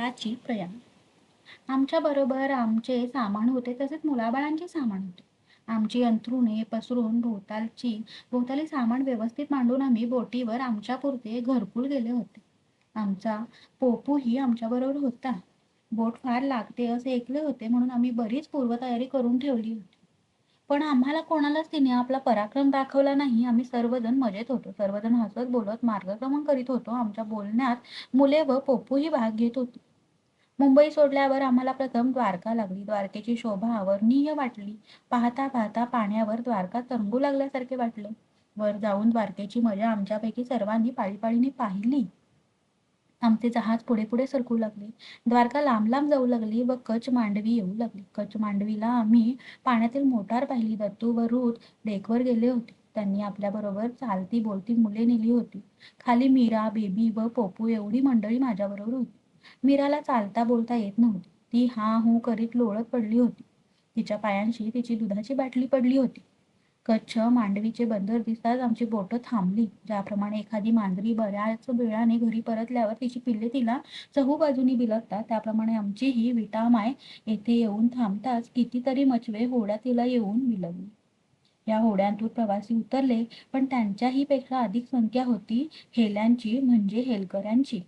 कराची प्रयाण. आमच्याबरोबर आमचे सामान होते, तसेच मुलाबाळांचे सामान होते. आमची अंथरुणे पसरून भोवताली सामान व्यवस्थित मांडून आम्ही बोटीवर आमच्यापुरते घरकुल गेले होते. आमचा पोपूही आमच्याबरोबर होता. बोट फार लागते असे ऐकले होते, म्हणून आम्ही बरीच पूर्वतयारी करून ठेवली होती. पण आम्हाला कोणालाच तिने आपला पराक्रम दाखवला नाही. आम्ही सर्वजण मजेत होतो. सर्वजण हसत बोलत मार्गक्रमण करीत होतो. आमच्या बोलण्यात मुले व पोपूही भाग घेत होती. मुंबई सोडल्यावर आम्हाला प्रथम द्वारका लागली. द्वारकेची शोभा अवर्णनीय वाटली. पाहता पाहता पाण्यावर द्वारका तरंगू लागल्यासारखे वाटले. वर जाऊन द्वारकेची मजा आमच्यापैकी सर्वांनी पाळीपाळीने पाहिली. आमचे जहाज पुढे पुढे सरकू लागले. द्वारका लांब लांब जाऊ लागली व कच मांडवी येऊ लागली. कच मांडवीला आम्ही पाण्यातील मोटार पाहिली. दत्तू व रुत डेकवर गेले होते. त्यांनी आपल्याबरोबर चालती बोलती मुले नेली होती. खाली मीरा, बेबी व पोपू एवढी मंडळी माझ्याबरोबर होती. मीराला चालता बोलता येत नव्हते. ती हा हू करीत लोळत पडली होती. तिच्या पायांशी तिची दुधाची बाटली पडली होती. कच्छ मांडवीचे बंदर दिसताच आमची बोटं थांबली. ज्याप्रमाणे एखादी मांजरी बऱ्याच वेळाने घरी परतल्यावर तिची पिल्ले तिला चहूबाजूनी बिलगतात, त्याप्रमाणे आमचीही विटामाय येथे येऊन थांबताच कितीतरी मचवे होड्या तिला येऊन बिलगली. या होड्यांतून प्रवासी उतरले, पण त्यांच्याही पेक्षा अधिक संख्या होती हेल्यांची, म्हणजे हेलकऱ्यांची.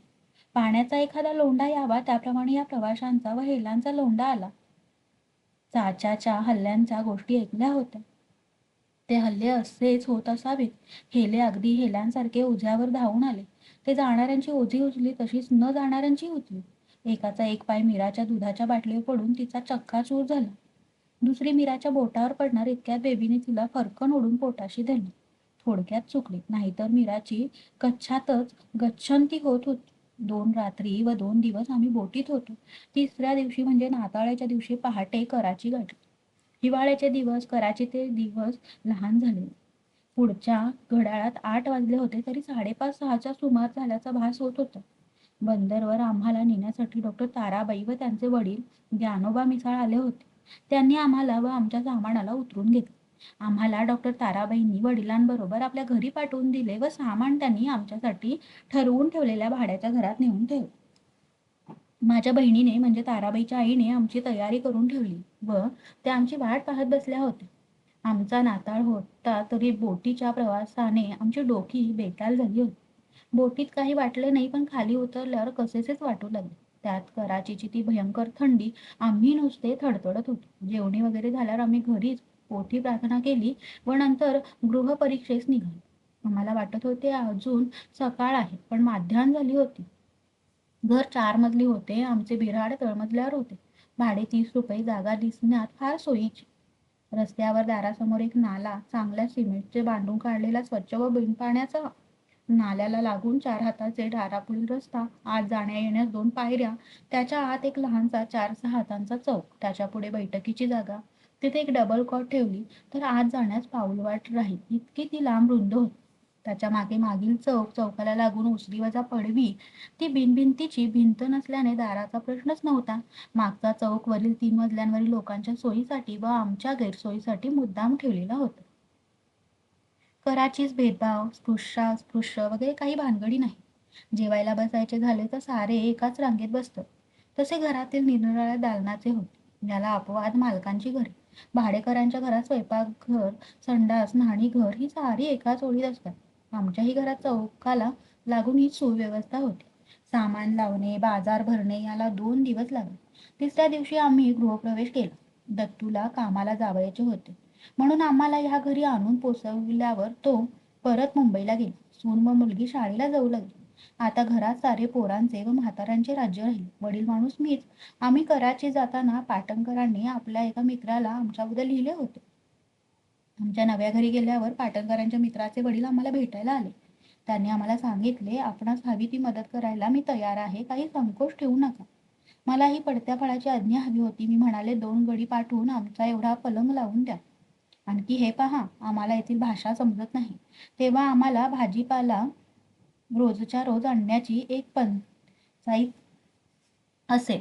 पाण्याचा एखादा लोंढा यावा, त्याप्रमाणे या प्रवाशांचा व हेलांचा लोंढा आला. चाच्याच्या हल्ल्यांच्या गोष्टी ऐकल्या होत्या. ते हल्ले असेच होत असावेत. हेले अगदी हेल्यांसारखे ओझ्यावर धावून आले. ते जाणाऱ्यांची ओझी उचली, तशीच न जाणाऱ्यांची उचली. एकाचा एक पाय मीराच्या दुधाच्या बाटलीवर पडून तिचा चक्काचूर झाला. दुसरी मीराच्या बोटावर पडणार इतक्यात बेबीने तिला फरकन ओढून पोटाशी धरली. थोडक्यात चुकली, नाहीतर मीराची कच्छातच गच्छंती होत होती. 2 रात्री व 2 दिवस आम्ही बोटीत होतो. तिसऱ्या दिवशी म्हणजे नाताळाच्या दिवशी पहाटे कराची गाठली. हिवाळ्याचे दिवस कराचीचे दिवस लहान झाले. पुढच्या घड्याळात 8 वाजले होते, तरी 5:30-6च्या सुमार झाल्याचा भास होत होता. बंदरवर आम्हाला नेण्यासाठी डॉक्टर ताराबाई व त्यांचे वडील ज्ञानोबा मिसाळ आले होते. त्यांनी आम्हाला व आमच्या सामानाला उतरून घेतले. आम्हाला डॉक्टर ताराबाईंनी वडिलांबरोबर आपल्या घरी पाठवून दिले व सामान त्यांनी आमच्यासाठी ठरवून ठेवलेल्या भाड्याच्या घरात नेऊन ठेवले. माझ्या बहिणीने म्हणजे ताराबाईच्या आईने आमची तयारी करून ठेवली व त्या आमची वाट पाहत बसल्या होत्या. आमचा नाताळ होता, तरी बोटीच्या प्रवासाने आमची डोकी बेताल झाली होती. बोटीत काही वाटले नाही, पण खाली उतरल्यावर कसेसेच वाटू लागले. त्यात कराचीची ती भयंकर थंडी. आम्ही नुसते थडथडत होतो. जेवणी वगैरे झाल्यावर आम्ही घरीच पोथी प्रार्थना केली व नंतर गृहपरीक्षेस निघालो. आम्हाला वाटत होते अजून सकाळ आहे, पण माध्यान्ह झाली होती. घर 4 मजली होते. आमचे बिऱ्हाड तळमजल्यावर होते. भाडे 30 रुपये. जागा दिसण्यात फार सोयीची. रस्त्यावर दारासमोर एक नाला, चांगल्या सिमेंटचे बांधून काढलेला स्वच्छ व बिनपाण्याचा. नाल्याला लागून 4 हाताचे दारापुढील रस्ता. आत जाण्या येण्यास 2 पायऱ्या. त्याच्या आत एक लहानसा 4-6 हातांचा चौक. त्याच्या पुढे बैठकीची जागा. तिथे एक डबल कॉट ठेवली तर आत जाण्यास पाऊलवाट राहील इतकी ती लांब रुंद होती. त्याच्या मागे मागील चौक, चौकाला लागून उसरी-वजा पडवी. ती बिनभिंतीची भिंत नसल्याने दाराचा प्रश्नच नव्हता. मागचा चौक वरील 3 मजल्यांवरील लोकांच्या सोयीसाठी व आमच्या गैरसोयीसाठी मुद्दाम ठेवलेला होता. कराचीस भेदभाव, स्पृश्य वगैरे काही भानगडी नाही. जेवायला बसायचे झाले तर सारे एकाच रांगेत बसतात. तसे घरातील निरनिराळ्या दालनाचे होते. याला अपवाद मालकांची घरे. भाडेकरांच्या घरात स्वयंपाकघर, संडास, न्हाणीघर ही सारी एकाच ओळीत असतात. आमच्याही घरात चौकाला लागून ही सुव्यवस्था होती. सामान लावणे, बाजार भरणे याला 2 दिवस लागले. तिसऱ्या दिवशी आम्ही गृहप्रवेश केला. दत्तूला कामाला जावयाचे होते, म्हणून आम्हाला ह्या घरी आणून पोचवल्यावर तो परत मुंबईला गेला. सून व मुलगी शाळेला जाऊ लागली. आता घरात सारे पोरांचे व म्हाताऱ्यांचे राज्य राहिले. वडील माणूस मीच. आम्ही कराची जाताना पाटणकरांनी आपल्या एका मित्राला आमच्याबद्दल लिहिले होते. आमच्या नव्या घरी गेल्यावर पाटणकरांच्या मित्राचे वडील आम्हाला भेटायला आले. त्यांनी आम्हाला सांगितले, आपणास हवी ती मदत करायला मी तयार आहे, काही संकोच ठेवू नका. मला ही पडत्या फळाची आज्ञा हवी होती. मी म्हणाले, 2 गडी पाठवून आमचा एवढा पलंग लावून द्या. आणखी हे पहा, आम्हाला येथील भाषा समजत नाही, तेव्हा आम्हाला भाजीपाला रोजच्या रोज आणण्याची एक पंचाईत असेल.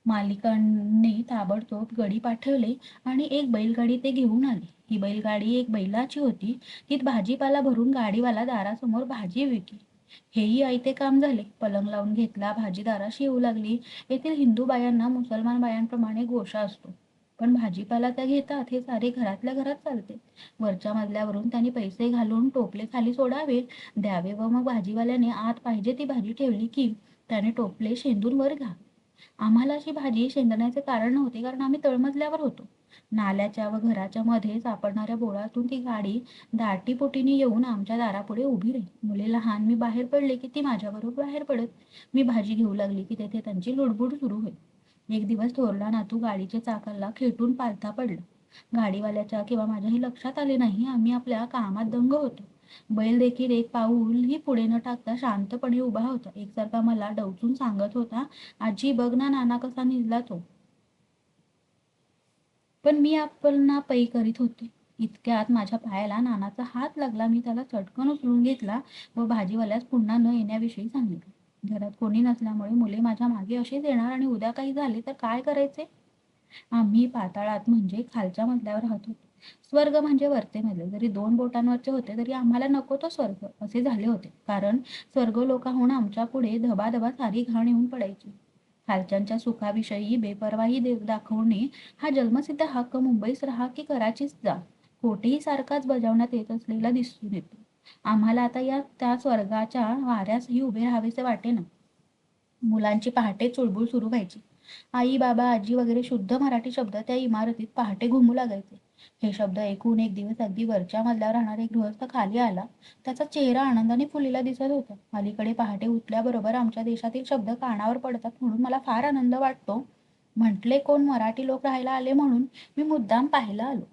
मालिकांनी ताबडतोब गडी पाठवले आणि एक बैलगाडी ते घेऊन आले. ही बैलगाडी एक बैलाची होती. तीत भाजीपाला भरून गाडीवाला दारासमोर भाजी विके. हेही आयते काम झाले. पलंग लावून घेतला, भाजी दाराशी येऊ लागली. येथील हिंदू बायांना मुसलमान बायांप्रमाणे गोशा असतो. पण भाजीपाला त्या घेतात, हे सारे घरातल्या घरात चालते. वरच्या मजल्यावरून त्यांनी पैसे घालून टोपले खाली सोडावे, द्यावे व मग भाजीवाल्याने आत पाहिजे ती भाजी ठेवली की त्याने टोपले शेंदून वर घ्यावे. आम्हाला अशी भाजी शेंदण्याचे कारण नव्हते, कारण आम्ही तळमजल्यावर होतो. नाल्याच्या व घराच्या मध्ये सापडणाऱ्या बोळातून ती गाडी दाटीपोटीने येऊन आमच्या दारापुढे उभी राहिली. मुले लहान, मी बाहेर पडले की ती माझ्याबरोबर बाहेर पडत. मी भाजी घेऊ लागली की तेथे त्यांची लुडबुड सुरू होईल. एक दिवस थोरला नातू गाडीच्या चाकाला खेटून पालथा पडला. गाडीवाल्याच्या किंवा माझ्याही लक्षात आले नाही. आम्ही आपल्या कामात दंग होतो. बैल देखील एक पाऊलही पुढे न टाकता शांतपणे उभा होता. एकसारखा मला डवचून सांगत होता, आजी बघ ना नाना कसा निजला तो. पण मी आपलना पै करीत होते. इतक्यात माझ्या पायाला नानाचा हात लागला. मी त्याला चटकन उचलून घेतला व भाजीवाल्यास पुन्हा न येण्याविषयी सांगितले. घरात कोणी नसल्यामुळे मुले माझ्या मागे अशीच येणार आणि उद्या काही झाले तर काय करायचे. आम्ही पाताळात म्हणजे खालच्या मजल्यावर राहत होतो. स्वर्ग म्हणजे वरचे मजले. जरी 2 बोटांवरचे होते तरी आम्हाला नको तो स्वर्ग असे झाले होते. कारण स्वर्ग लोकाहून आमच्या पुढे धबाधबा सारी घाण येऊन पडायची. खालच्यांच्या सुखाविषयी बेपर्वाही दाखवणे हा जन्मसिद्ध हक्क मुंबईस राहा की कराचीच जा, कोठेही सारखाच बजावण्यात येत असलेला दिसून येतो. आम्हाला आता त्या स्वर्गाच्या वाऱ्यासही उभे राहावेसे वाटेना. मुलांची पहाटे चुळबुळ सुरू व्हायची. आई, बाबा, आजी वगैरे शुद्ध मराठी शब्द त्या इमारतीत पहाटे घुमू लागायचे. हे शब्द ऐकून एक दिवस अगदी वरच्या मजल्यावर राहणारा एक गृहस्थ खाली आला. त्याचा चेहरा आनंदाने फुललेला दिसत होता. अलीकडे पहाटे उठल्याबरोबर आमच्या देशातील शब्द कानावर पडतात म्हणून मला फार आनंद वाटतो. म्हटले कोण मराठी लोक राहायला आले म्हणून मी मुद्दाम पाहायला आलो.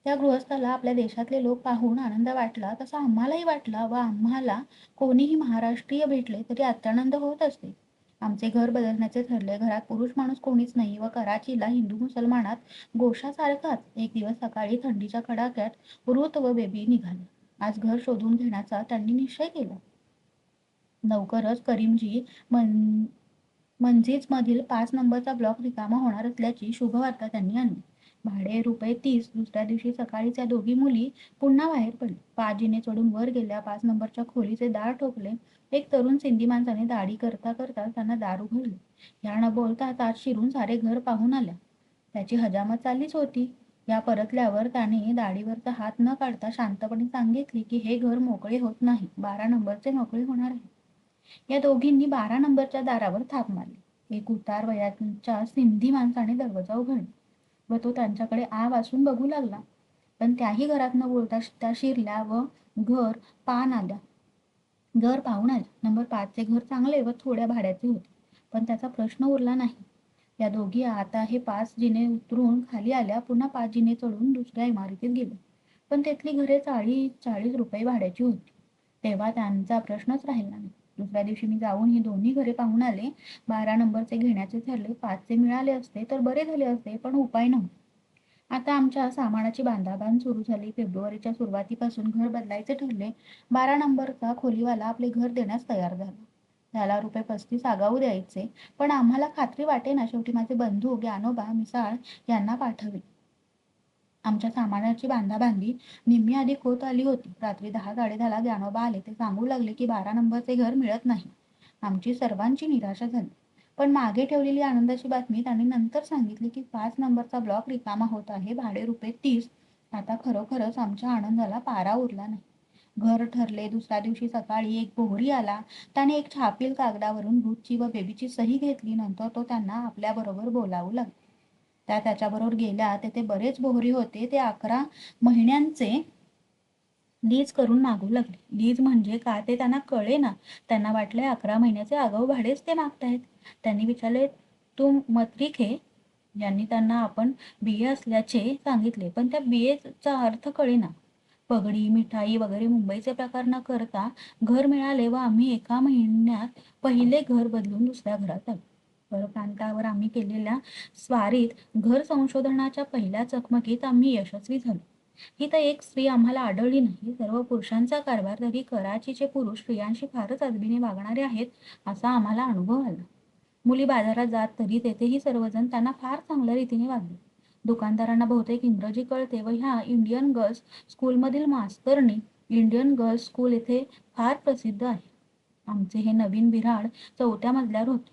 त्या गृहस्थाला आपल्या देशातले लोक पाहून आनंद वाटला तसा आम्हालाही वाटला व आम्हाला कोणीही महाराष्ट्रीय भेटले तरी अत्यानंद होत असते. आमचे घर बदलण्याचे ठरले. घरात पुरुष माणूस कोणीच नाही व कराचीला हिंदू मुसलमानात गोशासारखाच. एक दिवस सकाळी थंडीच्या कडाक्यात रुत व बेबी निघाले. आज घर शोधून घेण्याचा त्यांनी निश्चय केला. लवकरच करीमजी मंझीजमधील 5 नंबरचा ब्लॉक रिकामा होणार असल्याची शुभवार्ता त्यांनी आणली. भाडे ₹30. दुसऱ्या दिवशी सकाळीच या दोघी मुली पुन्हा बाहेर पडल्या. 5 जिने चढून वर गेल्या. 5 नंबरच्या खोलीचे दार ठोकले. एक तरुण सिंधी माणसाने दाढी करता करता त्यांना दार उघडले. ह्या न बोलताच आत शिरून सारे घर पाहून आल्या. त्याची हजामत चाललीच होती. या परतल्यावर त्याने दाढीवरचा हात न काढता शांतपणे सांगितले की हे घर मोकळे होत नाही, 12 नंबरचे मोकळे होणार आहे. या दोघींनी 12 नंबरच्या दारावर थाप मारली. एक उतार वयाच्या सिंधी माणसाने दरवाजा उघडला व तो त्यांच्याकडे आ वासून बघू लागला. पण त्याही घरात न बोलता त्या शिरल्या व घर पाहून आल्या. नंबर 5 चे घर चांगले व थोड्या भाड्याचे होते, पण त्याचा प्रश्न उरला नाही. या दोघी आता हे 5 जिने उतरून खाली आल्या. पुन्हा 5 जिने चढून दुसऱ्या इमारतीत गेल्या. पण तिथली घरे 40 रुपये भाड्याची होती. तेव्हा त्यांचा प्रश्नच राहिला नाही. दुसऱ्या दिवशी मी जाऊन ही दोन्ही घरे पाहून आले. 12 नंबरचे घेण्याचे ठरले. 5चे मिळाले असते तर बरे झाले असते, पण उपाय नव्हता. आता आमच्या सामानाची बांधाबांध सुरू झाली. फेब्रुवारीच्या सुरुवातीपासून घर बदलायचे ठरले. 12 नंबरचा खोलीवाला आपले घर देण्यास तयार झाला. त्याला ₹35 आगाऊ द्यायचे, पण आम्हाला खात्री वाटेना. शेवटी माझे बंधू ज्ञानोबा मिसाळ यांना पाठवले. आमच्या सामानाची बांधाबांधी निम्मी अधिक होत आली होती. रात्री 10-10:30ला ज्ञानोबा आले. ते सांगू लागले की 12 नंबरचे घर मिळत नाही. आमची सर्वांची निराशा झाली. पण मागे ठेवलेली आनंदाची बातमी त्यांनी नंतर सांगितली की 5 नंबरचा ब्लॉक रिकामा होत आहे. भाडे ₹30. आता खरोखरच आमच्या आनंदाला पारा उरला नाही. घर ठरले. दुसऱ्या दिवशी सकाळी एक बोहरी आला. त्याने एक छापील कागदावरून रुथची व बेबीची सही घेतली. नंतर तो त्यांना आपल्याबरोबर बोलावू लागला. त्या त्याच्याबरोबर गेल्या. तेथे बरेच बोहरी होते. ते 11 महिन्यांचे लीज करून मागू लागले. लीज म्हणजे काय ते त्यांना कळेना. त्यांना वाटले 11 महिन्याचे आगाऊ भाडेच ते मागतायत. त्यांनी विचारले, तुम मत्रिक है? यांनी त्यांना आपण BA असल्याचे सांगितले, पण त्या BAचा अर्थ कळेना. पगडी, मिठाई वगैरे मुंबईचे प्रकार न करता घर मिळाले व आम्ही एका महिन्यात पहिले घर बदलून दुसऱ्या घरात आलो. परप्रांतावर आम्ही केलेल्या स्वारीत घर संशोधनाच्या पहिल्या चकमकीत आम्ही यशस्वी झालो. ही तर एक स्त्री आम्हाला आढळली नाही. सर्व पुरुषांचा कारभार. तरी कराचीचे पुरुष स्त्रियांशी फारच अदबीने वागणारे आहेत असा आम्हाला अनुभव आला. मुली बाजारात जात तरी तेथेही सर्वजण त्यांना फार चांगल्या रीतीने वागले. दुकानदारांना बहुतेक इंग्रजी कळते व ह्या इंडियन गर्ल्स स्कूलमधील मास्तरनी इंडियन गर्ल्स स्कूल इथे फार प्रसिद्ध आहे. आमचे हे नवीन विराड 4थ्या मजल्यावर होते.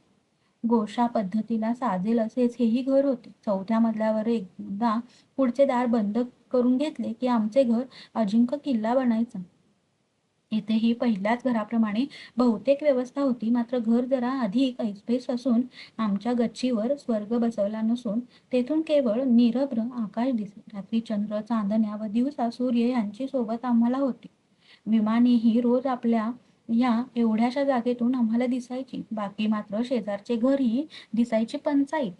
गोशा पद्धतीला साजेल असेच हेही घर होते. 4थ्या मजल्यावर एकदा पुढचे दार बंद करून घेतले की आमचे घर अजिंक्य किल्ला बनायचा. इथेही पहिल्याच घराप्रमाणे बहुतेक व्यवस्था होती, मात्र घर जरा अधिक ऐसपैस असून आमच्या गच्चीवर स्वर्ग बसवला नसून तेथून केवळ निरभ्र आकाश दिसे. रात्री चंद्र, चांदण्या व दिवसा सूर्य यांची सोबत आम्हाला होती. विमानेही रोज आपल्या ह्या एवढ्याशा जागेतून आम्हाला दिसायची. बाकी मात्र शेजारचे घरही दिसायची पंचाईत.